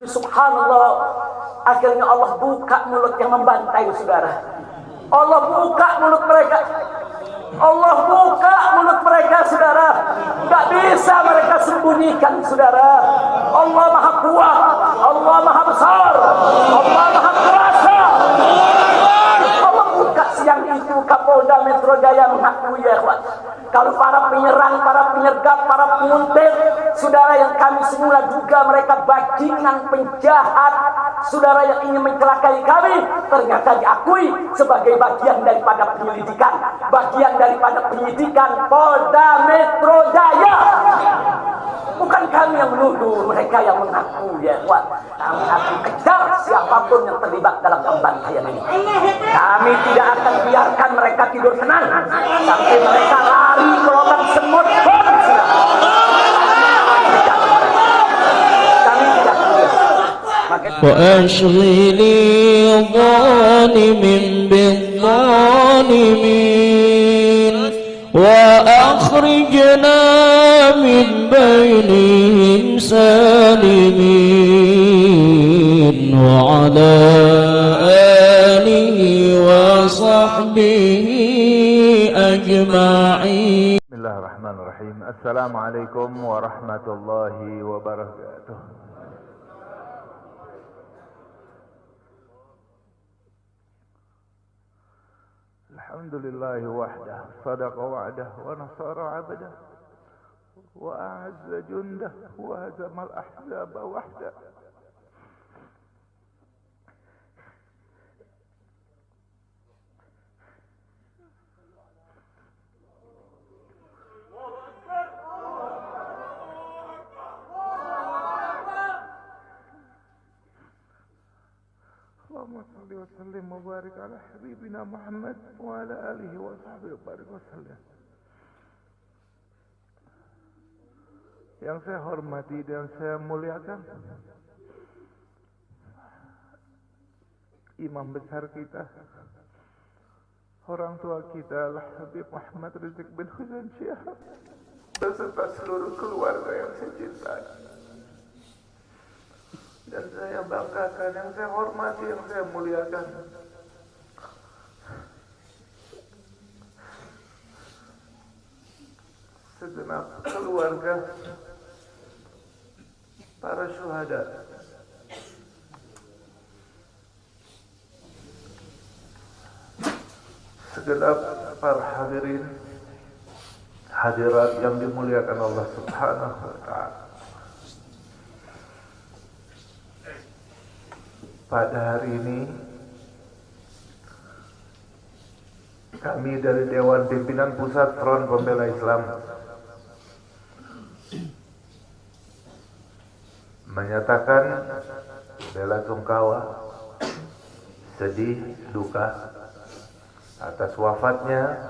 Subhanallah, akhirnya Allah buka mulut yang membantai, saudara. Allah buka mulut mereka. Allah buka mulut mereka, saudara. Gak bisa mereka sembunyikan, saudara. Allah Maha Kuat, Allah Maha Besar, Allah Maha Kuasa. Allah buka siang itu. Kapolda Metro Jaya mengakui, ya ikhwan, kalau para penyerang, para penyergap, para penguntit, saudara, yang kami semula duga mereka bajingan penjahat, saudara, yang ingin mencelakai kami, ternyata diakui sebagai bagian daripada penyelidikan, bagian daripada penyidikan Polda Metro Jaya. Bukan kami yang menuduh, mereka yang mengaku, ya ikhwan. Kami akan kejar siapapun yang terlibat dalam pembantaian ini. Kami tidak akan biarkan mereka tidur tenang sampai mereka lari ke lubang semut. وأشغلي ظالم بالظالمين وأخرجنا من بينهم سالمين وعلى آله وصحبه أجمعين. بسم الله الرحمن الرحيم. السلام عليكم ورحمة الله وبركاته. الحمد لله وحده صدق وعده ونصر عبده وأعز جنده وهزم الأحزاب وحده. اللهم صل وسلم وبارك على حبيبنا محمد وعلى آله وصحبه وبارك وسلم. Yang saya hormati dan saya muliakan imam besar kita, orang tua kita, Al-Habib Muhammad Rizik bin Husain Syihab, beserta seluruh keluarga yang saya cintai dan saya banggakan, yang saya hormati, yang saya muliakan. Segenap keluarga para syuhada, segenap para hadirin hadirat yang dimuliakan Allah Subhanahu wa ta'ala. Pada hari ini kami dari Dewan Pimpinan Pusat Front Pembela Islam menyatakan bela sungkawa, sedih, duka atas wafatnya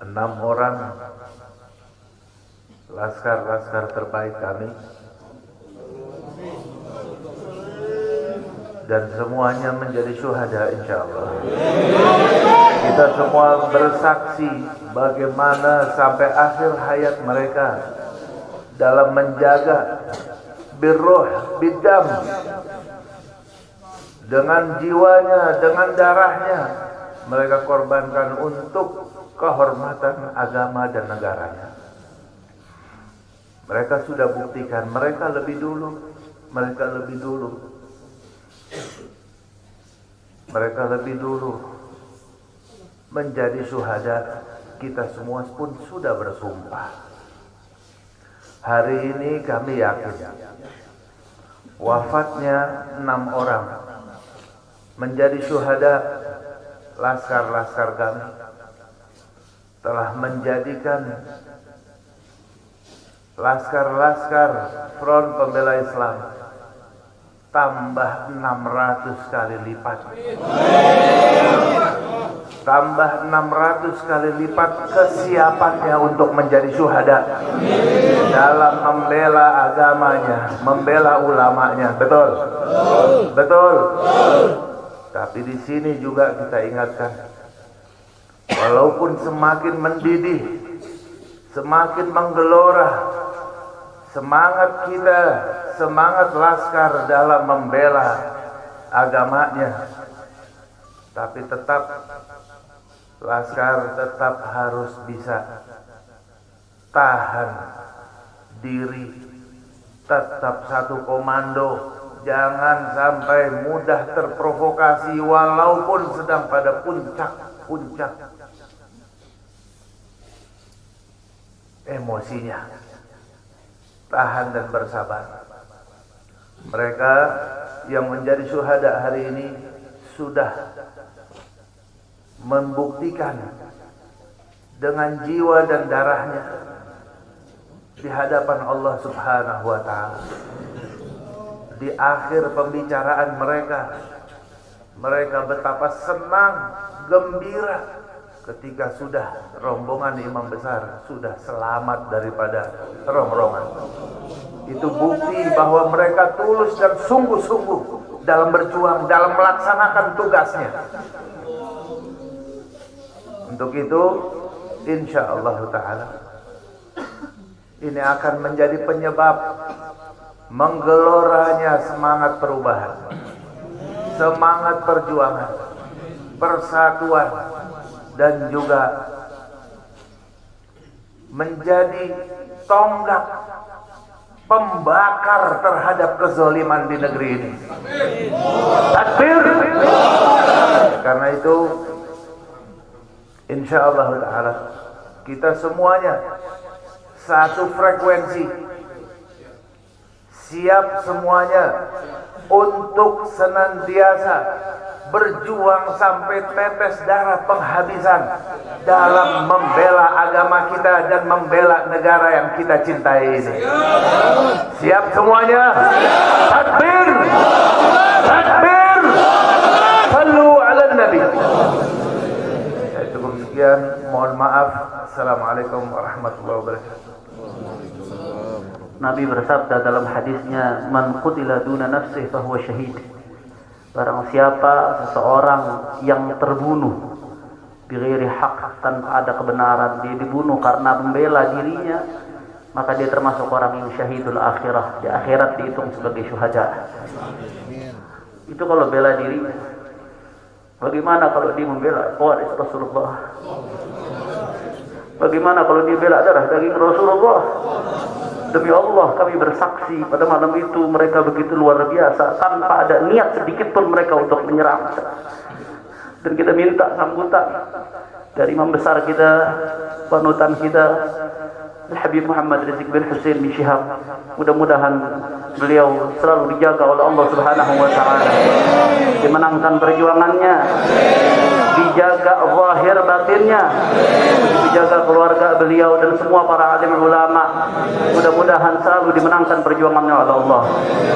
6 orang laskar-laskar terbaik kami, dan semuanya menjadi syuhada insyaallah. Kita semua bersaksi bagaimana sampai akhir hayat mereka dalam menjaga birruh bidam, dengan jiwanya, dengan darahnya mereka korbankan untuk kehormatan agama dan negaranya. Mereka sudah buktikan, mereka lebih dulu menjadi syuhada. Kita semua pun sudah bersumpah. Hari ini kami yakin wafatnya 6 orang menjadi syuhada laskar-laskar kami telah menjadikan laskar-laskar Front Pembela Islam tambah 600 kali lipat. Tambah 600 kali lipat kesiapannya untuk menjadi syuhada dalam membela agamanya, membela ulamanya. Betul? Betul. Tapi di sini juga kita ingatkan, walaupun semakin mendidih, semakin menggelora, semangat kita, semangat Laskar dalam membela agamanya, tapi tetap Laskar tetap harus bisa tahan diri, tetap satu komando, jangan sampai mudah terprovokasi walaupun sedang pada puncak emosinya. Tahan dan bersabar. Mereka yang menjadi syuhada hari ini sudah membuktikan dengan jiwa dan darahnya di hadapan Allah Subhanahu wa taala. Di akhir pembicaraan mereka betapa senang, gembira ketika sudah rombongan imam besar sudah selamat daripada rongrongan. Itu bukti bahwa mereka tulus dan sungguh-sungguh dalam berjuang, dalam melaksanakan tugasnya. Untuk itu, insya Allah ta'ala, ini akan menjadi penyebab menggeloranya semangat perubahan, semangat perjuangan, persatuan, dan juga menjadi tonggak pembakar terhadap kezaliman di negeri ini. Takbir. Karena itu insyaallah ta'ala kita semuanya satu frekuensi, siap semuanya untuk senantiasa berjuang sampai tetes darah penghabisan dalam membela agama kita dan membela negara yang kita cintai ini. Siap semuanya? Takbir! Takbir! Sallu ala Nabi. Saya cukup sekian, mohon maaf. Assalamualaikum warahmatullahi wabarakatuh. Nabi bersabda dalam hadisnya, "Man qutila duna nafsihi fahuwa syahid." Barang siapa seseorang yang terbunuh bighairi haq, tanpa ada kebenaran, dia dibunuh karena membela dirinya, maka dia termasuk orang yang syahidul akhirah. Di akhirat dihitung sebagai syuhada. Itu kalau bela dirinya. Bagaimana kalau dia membela waris Rasulullah? Bagaimana kalau dia bela darah daging Rasulullah? Demi Allah kami bersaksi pada malam itu mereka begitu luar biasa, tanpa ada niat sedikit pun mereka untuk menyerang. Dan kita minta sambutan dari imam besar kita, panutan kita, Habib Muhammad Rizik bin Hussein bin Syihab. Mudah-mudahan beliau selalu dijaga oleh Allah Subhanahu wa taala, dimenangkan perjuangannya, dijaga zahir batinnya, dijaga keluarga beliau dan semua para alim ulama. Mudah-mudahan selalu dimenangkan perjuangannya oleh Allah.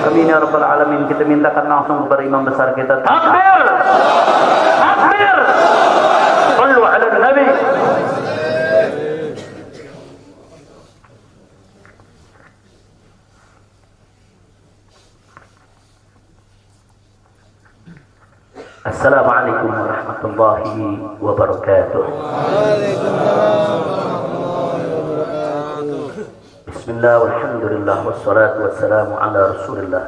Amin ya rabbal alamin. Kita mintakan langsung kepada imam besar kita. Takbir! Takbir! Sallu ala Nabi. Assalamualaikum warahmatullahi wabarakatuh. Bismillah walhamdulillah wassalatu wassalamu ala rasulillah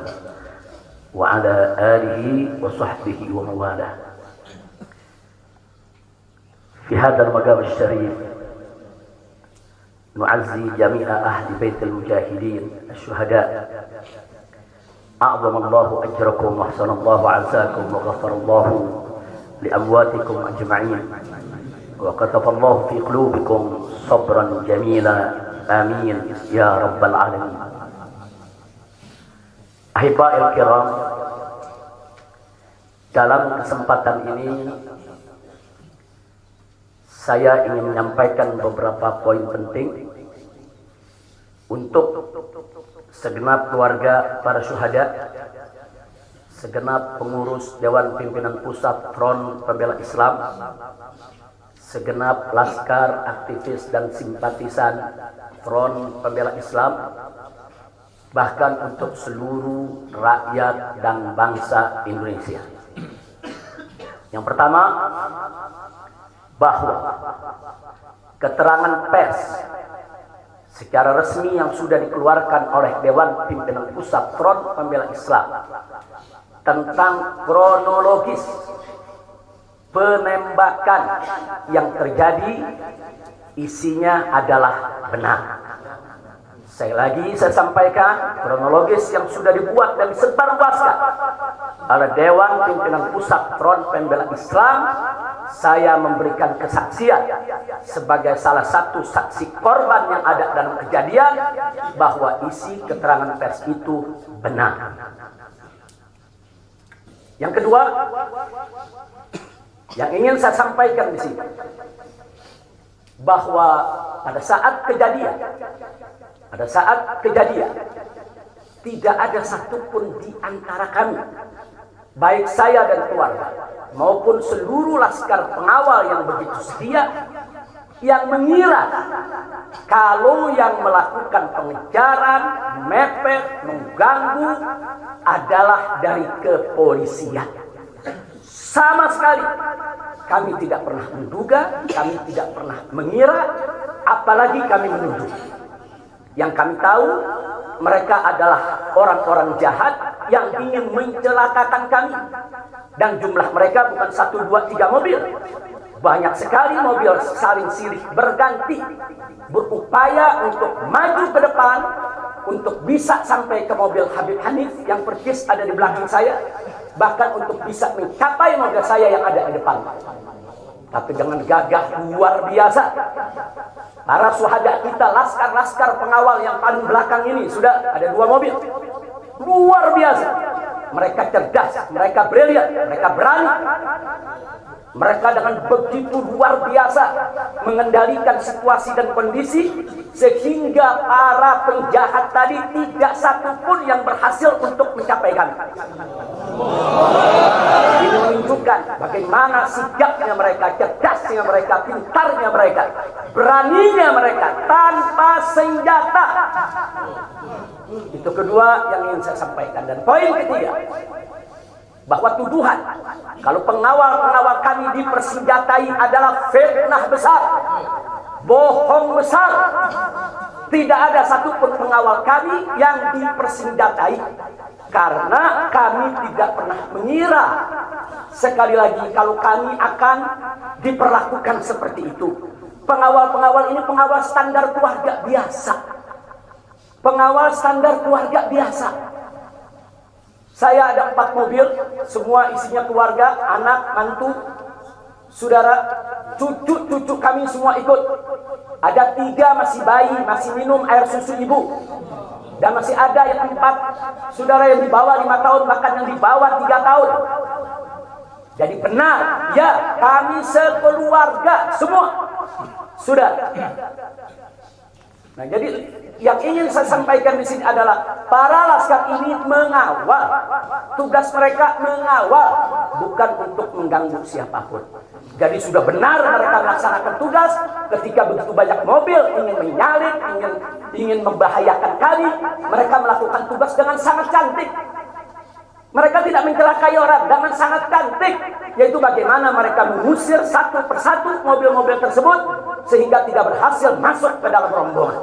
wa ala alihi wa sahbihi wa mawalah. Fi hadzal maqam asy-syarif nu'azzi jami'a ahli baitil mujahidin asy-syuhada. أعظم الله أجركم وأحسن الله عزاكم وغفر الله لأمواتكم أجمعين وكتب الله في قلوبكم صبرا جميلا آمين يا رب العالمين. Ahiba'il kiram, dalam kesempatan ini saya ingin menyampaikan beberapa poin penting untuk segenap keluarga para syuhada, segenap pengurus Dewan Pimpinan Pusat Front Pembela Islam, segenap laskar, aktivis dan simpatisan Front Pembela Islam, bahkan untuk seluruh rakyat dan bangsa Indonesia. Yang pertama, bahwa keterangan pers secara resmi yang sudah dikeluarkan oleh Dewan Pimpinan Pusat Front Pembela Islam tentang kronologis penembakan yang terjadi, isinya adalah benar. Saya sampaikan kronologis yang sudah dibuat dan disebarluaskan oleh Dewan Pimpinan Pusat Front Pembela Islam. Saya memberikan kesaksian sebagai salah satu saksi korban yang ada dalam kejadian bahwa isi keterangan pers itu benar. Yang kedua, yang ingin saya sampaikan di sini, bahwa pada saat kejadian tidak ada satupun di antara kami, baik saya dan keluarga maupun seluruh laskar pengawal yang begitu setia, yang mengira kalau yang melakukan pengejaran, mepet, mengganggu adalah dari kepolisian. Sama sekali kami tidak pernah menduga, kami tidak pernah mengira, apalagi kami menuduh. Yang kami tahu, mereka adalah orang-orang jahat yang ingin mencelakakan kami. Dan jumlah mereka bukan 1, 2, 3 mobil. Banyak sekali mobil saling silih berganti, berupaya untuk maju ke depan, untuk bisa sampai ke mobil Habib Hanif yang persis ada di belakang saya, bahkan untuk bisa mencapai mobil saya yang ada di depan. Tapi dengan gagah luar biasa, para syuhada kita, laskar-laskar pengawal yang paling belakang ini, sudah ada 2 mobil. Luar biasa. Mereka cerdas, mereka brilian, mereka berani. Mereka dengan begitu luar biasa mengendalikan situasi dan kondisi, sehingga para penjahat tadi tidak satupun yang berhasil untuk mencapai kami. Ini menunjukkan bagaimana sigapnya mereka, cerdasnya mereka, pintarnya mereka, beraninya mereka tanpa senjata. Itu kedua yang ingin saya sampaikan. Dan poin ketiga, bahwa tuduhan kalau pengawal-pengawal kami dipersenjatai adalah fitnah besar, bohong besar. Tidak ada satupun pengawal kami yang dipersenjatai, karena kami tidak pernah mengira, sekali lagi, kalau kami akan diperlakukan seperti itu. Pengawal-pengawal ini pengawal standar keluarga biasa. Pengawal standar keluarga biasa. Saya ada 4 mobil, semua isinya keluarga, anak, mantu, saudara, cucu-cucu kami semua ikut. Ada 3 masih bayi, masih minum air susu ibu. Dan masih ada yang 4 saudara yang di bawah 5 tahun, bahkan yang di bawah 3 tahun. Jadi benar, ya, kami sekeluarga semua. Sudah. Nah, jadi yang ingin saya sampaikan di sini adalah para laskar ini mengawal. Tugas mereka mengawal, bukan untuk mengganggu siapapun. Jadi sudah benar mereka melaksanakan tugas. Ketika begitu banyak mobil ingin menyalip, ingin membahayakan kami, mereka melakukan tugas dengan sangat cantik. Mereka tidak mencelakai orang, dengan sangat cantik, yaitu bagaimana mereka mengusir satu persatu mobil-mobil tersebut sehingga tidak berhasil masuk ke dalam rombongan.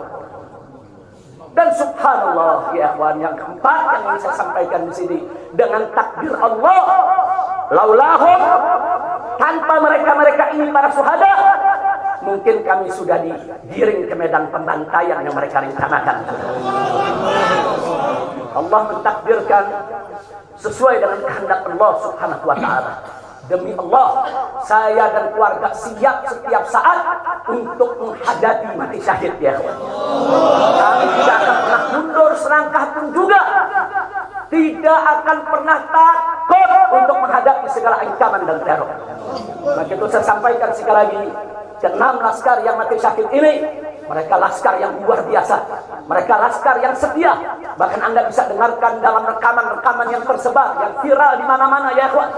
Dan subhanallah, ya ikhwan, yang keempat yang ingin saya sampaikan di sini, dengan takdir Allah, laulahum, tanpa mereka ini para syuhada, mungkin kami sudah digiring ke medan pembantaian yang mereka rencanakan. Allah mentakdirkan sesuai dengan kehendak Allah subhanahu wa ta'ala. Demi Allah, saya dan keluarga siap setiap saat untuk menghadapi mati syahid, ya. Kami tidak akan pernah mundur selangkah pun juga. Tidak akan pernah takut untuk menghadapi segala ancaman dan teror. Maka itu saya sampaikan sekali lagi, ke-6 laskar yang mati syahid ini, mereka laskar yang luar biasa. Mereka laskar yang setia. Bahkan Anda bisa dengarkan dalam rekaman-rekaman yang tersebar, yang viral di mana-mana, ya ikhwan.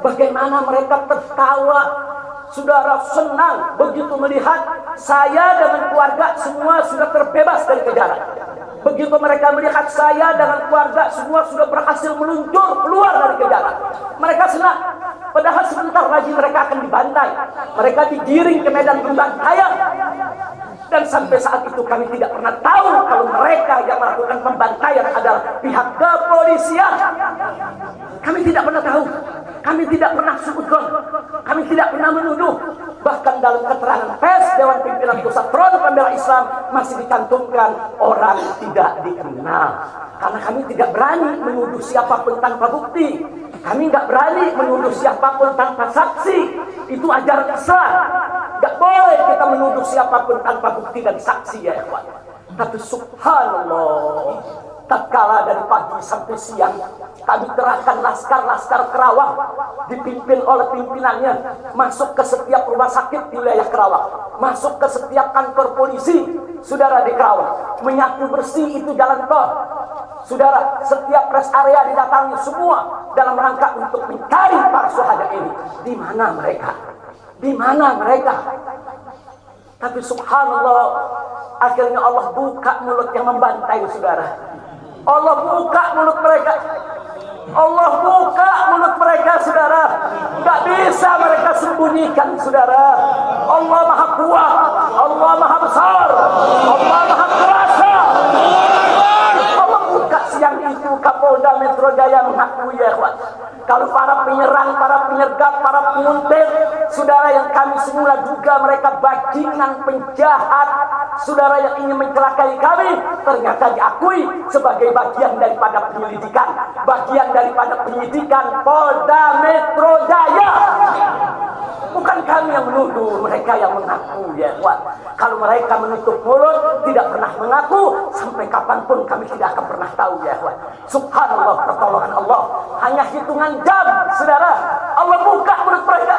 Bagaimana mereka tertawa, saudara, senang begitu melihat saya dengan keluarga semua sudah terbebas dari kejaran. Begitu mereka melihat saya dengan keluarga semua sudah berhasil meluncur keluar dari kejaran, mereka senang. Padahal sebentar lagi mereka akan dibantai. Mereka digiring ke medan pembantaian. Dan sampai saat itu kami tidak pernah tahu kalau mereka yang melakukan pembantaian adalah pihak kepolisian. Kami tidak pernah tahu. Kami tidak pernah suudzon. Kami tidak pernah menuduh. Bahkan dalam keterangan pers Dewan Pimpinan Pusat Front Pembela Islam masih dicantumkan orang tidak dikenal. Karena kami tidak berani menuduh siapapun tanpa bukti. Kami nggak berani menuduh siapapun tanpa saksi. Itu ajaran Islam. Nggak boleh kita menuduh siapapun tanpa bukti dan saksi, ya ikhwan. Tapi subhanallah, tatkala dari pagi sampai siang kami kerahkan laskar-laskar Kerawang dipimpin oleh pimpinannya masuk ke setiap rumah sakit di wilayah Kerawang, masuk ke setiap kantor polisi, saudara, di Kerawang, menyapu bersih itu jalan tol. Saudara, setiap rest area didatangi semua dalam rangka untuk mencari para syuhada ini. Di mana mereka? Di mana mereka? Tapi subhanallah, akhirnya Allah buka mulut yang membantai, saudara. Allah buka mulut mereka. Allah buka mulut mereka, saudara. Gak bisa mereka sembunyikan, saudara. Allah Maha Kuat, Allah Maha Besar, Allah Maha Kuasa. Allah buka siang itu. Kapolda Metro Jaya mengakui, ya ikhwan, kalau para penyerang, para penyergap, para penguntit, saudara, yang kami semula duga mereka bajingan penjahat, saudara, yang ingin mencelakai kami, ternyata diakui sebagai bagian daripada penyelidikan, bagian daripada penyidikan Polda Metro Jaya. Bukan kami yang menuduh, mereka yang mengaku, ya ikhwan. Kalau mereka menutup mulut, tidak pernah mengaku, sampai kapanpun kami tidak akan pernah tahu, ya ikhwan. Subhanallah, pertolongan Allah hanya hitungan jam, saudara. Allah buka mulut mereka.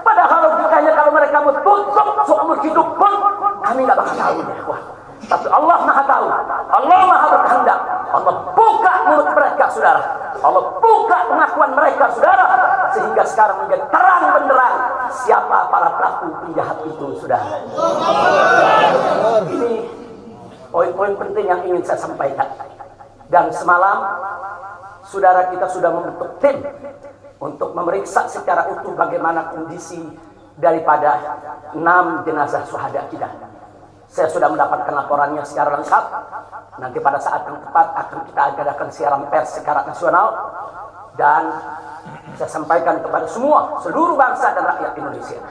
Padahal logikanya kalau mereka mau tutup seumur hidup pun kami nggak bakal tahu, ya ikhwan. Tapi Allah Maha tahu, Allah Maha berkehendak. Allah buka mulut mereka, saudara. Allah buka pengakuan mereka, saudara, sehingga sekarang menjadi terang benderang siapa para pelaku penjahat itu, saudara. Ini poin-poin penting yang ingin saya sampaikan. Dan semalam, saudara, kita sudah membentuk tim untuk memeriksa secara utuh bagaimana kondisi daripada 6 jenazah syuhada kita. Saya sudah mendapatkan laporannya secara lengkap. Nanti pada saat yang tepat akan kita adakan siaran pers secara nasional. Dan saya sampaikan kepada semua, seluruh bangsa dan rakyat Indonesia,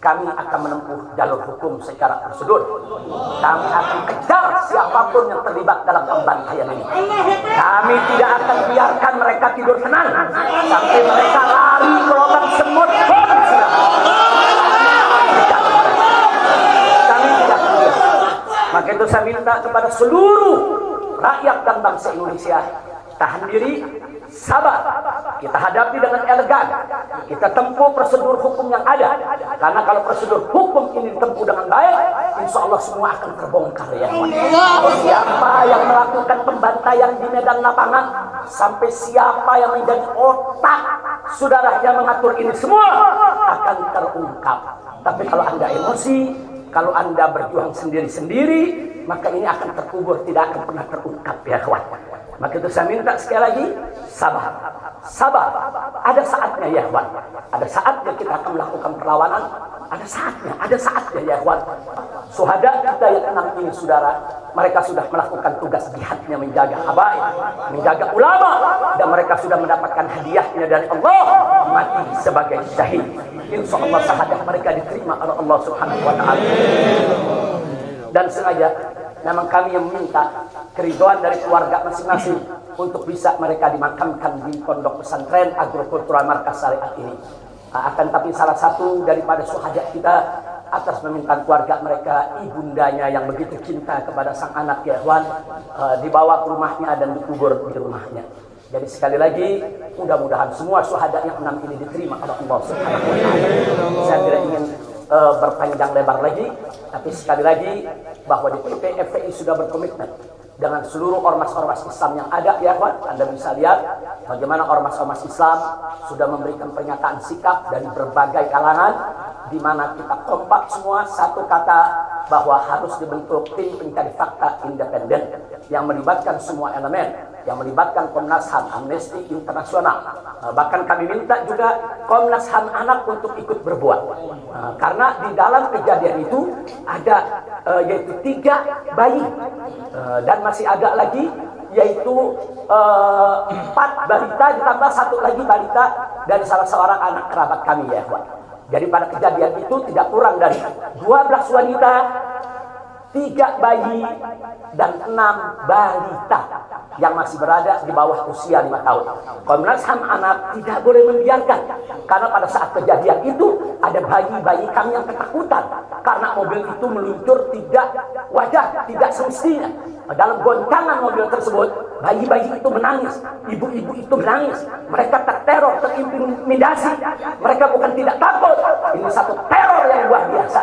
kami akan menempuh jalur hukum secara prosedur. Kami akan kejar siapapun yang terlibat dalam pembantaian ini. Kami tidak akan biarkan mereka tidur tenang sampai mereka lari ke lubang semut pun. Kami tidak biar. Maka itu saya minta kepada seluruh rakyat dan bangsa Indonesia, tahan diri, sabar. Kita hadapi dengan elegan. Kita tempuh prosedur hukum yang ada. Karena kalau prosedur hukum ini ditempuh dengan baik, insya Allah semua akan terbongkar, ya. Siapa yang melakukan pembantaian di medan lapangan, sampai siapa yang menjadi otak, saudara, yang mengatur ini semua akan terungkap. Tapi kalau Anda emosi, kalau Anda berjuang sendiri-sendiri, maka ini akan terkubur, tidak akan pernah terungkap, ya kawan. Maka itu saya minta sekali lagi, sabar. Sabar. Ada saatnya, ya kawan. Ada saatnya kita akan melakukan perlawanan. Ada saatnya, ya kawan. Syuhada kita yang 6 ini, saudara, mereka sudah melakukan tugas jihadnya, menjaga habaib, menjaga ulama, dan mereka sudah mendapatkan hadiahnya dari Allah, mati sebagai syahid. Insya Allah syahadat mereka diterima oleh Allah Subhanahu wa Ta'ala. Dan sengaja memang kami yang meminta keridhaan dari keluarga masing-masing untuk bisa mereka dimakamkan di pondok pesantren agrokultural markas syariat ini. Akan tapi salah satu daripada syuhada kita atas permintaan keluarga mereka, ibundanya yang begitu cinta kepada sang anak, ya ikhwan, dibawa ke rumahnya dan dikubur di rumahnya. Jadi sekali lagi, mudah-mudahan semua syuhada yang 6 ini diterima oleh Allah Subhanahu wa Ta'ala. Saya tidak ingin berpanjang lebar lagi, tapi sekali lagi bahwa di PT FPI sudah berkomitmen dengan seluruh ormas-ormas Islam yang ada, ya kawan. Anda bisa lihat bagaimana ormas-ormas Islam sudah memberikan pernyataan sikap dari berbagai kalangan, di mana kita kompak semua satu kata bahwa harus dibentuk tim pencari fakta independen yang melibatkan semua elemen, yang melibatkan Komnas HAM, Amnesty Internasional. Bahkan kami minta juga Komnas HAM anak untuk ikut berbuat. Karena di dalam kejadian itu ada yaitu 3 bayi dan masih ada lagi yaitu 4 balita ditambah 1 lagi balita dari salah seorang anak kerabat kami ya ikhwan. Jadi pada kejadian itu tidak kurang dari 12 wanita, 3 bayi dan 6 balita yang masih berada di bawah usia 5 tahun. Komnas HAM anak tidak boleh membiarkan, karena pada saat kejadian itu ada bayi-bayi kami yang ketakutan karena mobil itu meluncur tidak wajar, tidak semestinya. Dalam goncangan mobil tersebut, bayi-bayi itu menangis, ibu-ibu itu menangis, mereka terteror, terintimidasi. Mereka bukan tidak takut, ini satu teror yang luar biasa.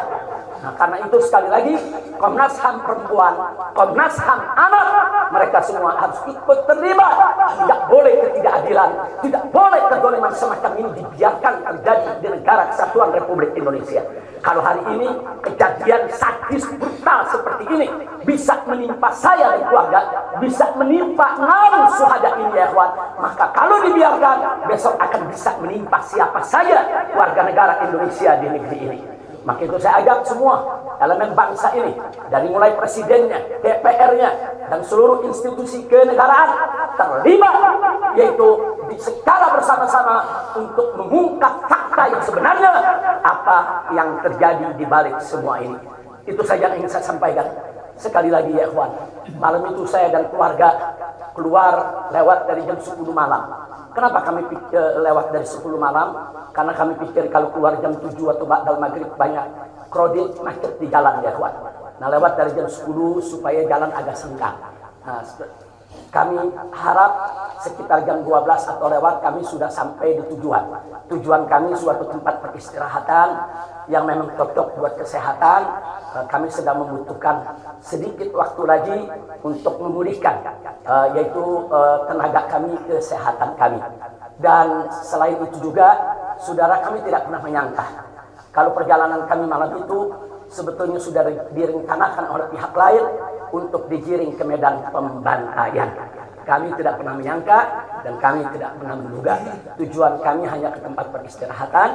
Nah, karena itu sekali lagi Komnas HAM perempuan, Komnas HAM anak, mereka semua harus ikut terlibat. Tidak boleh ketidakadilan, tidak boleh kezaliman semacam ini dibiarkan terjadi di negara Kesatuan Republik Indonesia. Kalau hari ini kejadian sadis brutal seperti ini bisa menimpa saya dan keluarga, bisa menimpa 6 syuhada ini ya ikhwan, maka kalau dibiarkan besok akan bisa menimpa siapa saja warga negara Indonesia di negeri ini. Maka itu saya ajak semua elemen bangsa ini, dari mulai presidennya, DPR-nya, dan seluruh institusi kenegaraan terlibat, yaitu secara bersama-sama untuk mengungkap fakta yang sebenarnya apa yang terjadi di balik semua ini. Itu saja yang ingin saya sampaikan. Sekali lagi ya ikhwan, malam itu saya dan keluarga keluar lewat dari jam 10 malam. Kenapa kami lewat dari 10 malam? Karena kami pikir kalau keluar jam 7 atau ba'dal maghrib banyak krodit macet di jalan ya ikhwan. Nah, lewat dari jam 10 supaya jalan agak senggang. Nah, kami harap sekitar jam 12 atau lewat kami sudah sampai di tujuan. Tujuan kami suatu tempat peristirahatan yang memang cocok buat kesehatan. Kami sedang membutuhkan sedikit waktu lagi untuk memulihkan yaitu tenaga kami, kesehatan kami. Dan selain itu juga saudara, kami tidak pernah menyangka kalau perjalanan kami malam itu sebetulnya sudah direncanakan oleh pihak lain untuk digiring ke medan pembantaian. Kami tidak pernah menyangka dan kami tidak pernah menduga. Tujuan kami hanya ke tempat peristirahatan,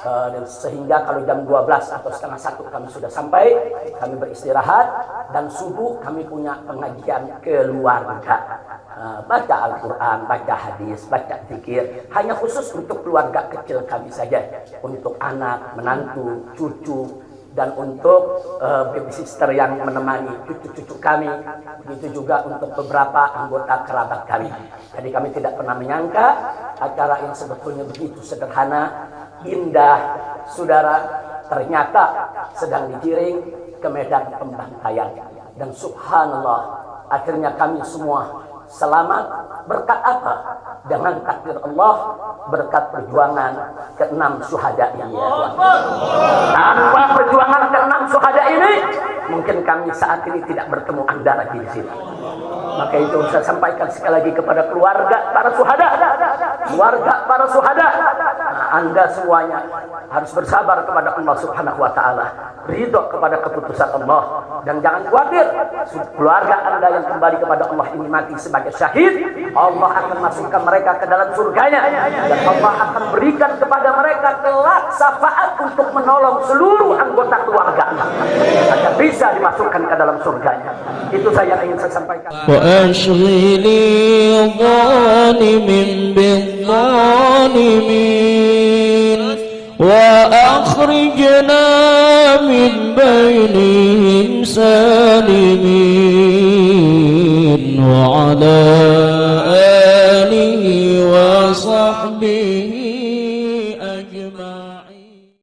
dan sehingga kalau jam 12 atau setengah 1 kami sudah sampai, kami beristirahat, dan subuh kami punya pengajian keluarga. Baca Al-Quran, baca hadis, baca zikir, hanya khusus untuk keluarga kecil kami saja, untuk anak, menantu, cucu, dan untuk babysitter yang menemani cucu-cucu kami, begitu juga untuk beberapa anggota kerabat kami. Jadi kami tidak pernah menyangka acara yang sebetulnya begitu sederhana, indah, saudara, ternyata sedang digiring ke medan pembantaian. Dan subhanallah, akhirnya kami semua selamat. Berkat apa? Dengan takdir Allah, berkat perjuangan ke-6 syuhada ini ya Allah. Tanpa perjuangan ke-6 syuhada ini, mungkin kami saat ini tidak bertemu Anda lagi di sini. Maka itu saya sampaikan sekali lagi kepada keluarga para syuhada. Keluarga para syuhada, Anda semuanya harus bersabar kepada Allah Subhanahu wa taala, ridho kepada keputusan Allah, dan jangan khawatir, keluarga Anda yang kembali kepada Allah ini mati sebagai syahid, Allah akan masukkan mereka ke dalam surganya, dan Allah akan berikan kepada mereka kelak syafaat untuk menolong seluruh anggota keluarga agar bisa dimasukkan ke dalam surganya. Itu saya ingin saya sampaikan. وأشغلي ظالم بالظالمين وأخرجنا من بينهم سالمين وعلى آله وصحبه أجمعين.